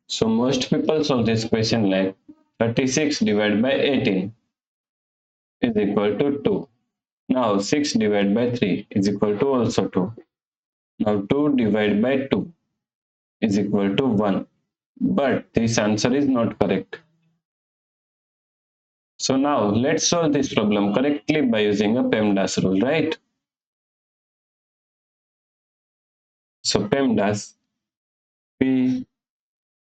So most people solve this question like 36 divided by 18 is equal to 2. Now 6 divided by 3 is equal to also 2. Now 2 divided by 2 is equal to 1. But this answer is not correct. So now let's solve this problem correctly by using a PEMDAS rule, right? So PEMDAS, P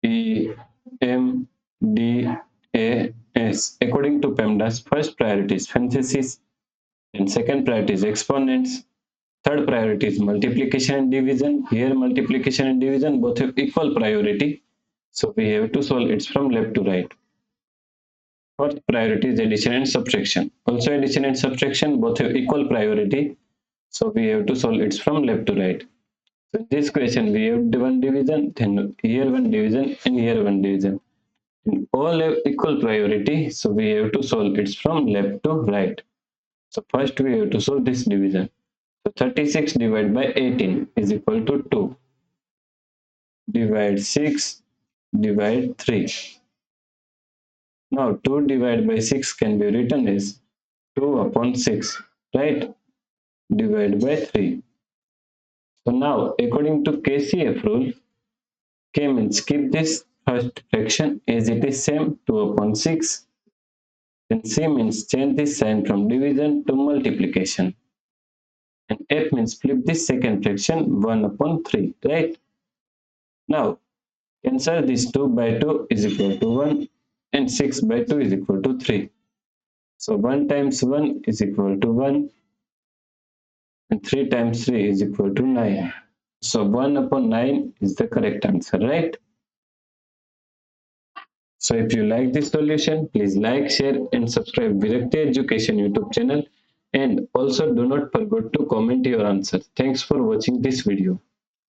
E M D A S. According to PEMDAS, first priority is parentheses, and second priority is exponents. Third priority is multiplication and division. Here multiplication and division both have equal priority. So we have to solve it from left to right. First priority is addition and subtraction. Also addition and subtraction both have equal priority. So we have to solve it from left to right. So in this question we have one division, then here one division and here one division. And all have equal priority. So we have to solve it from left to right. So first we have to solve this division. So 36 divided by 18 is equal to 2. Divide 6, divide 3. Now 2 divided by 6 can be written as 2 upon 6, right? Divided by 3. So now according to KCF rule, K means keep this first fraction as it is same 2 upon 6. Then C means change this sign from division to multiplication. And F means flip this second fraction 1 upon 3, right? Now cancel this 2 by 2 is equal to 1 and 6 by 2 is equal to 3. So 1 times 1 is equal to 1 and 3 times 3 is equal to 9. So 1 upon 9 is the correct answer, right? So if you like this solution, please like, share and subscribe Virakti Education YouTube channel, and also do not forget to comment your answer. Thanks for watching this video.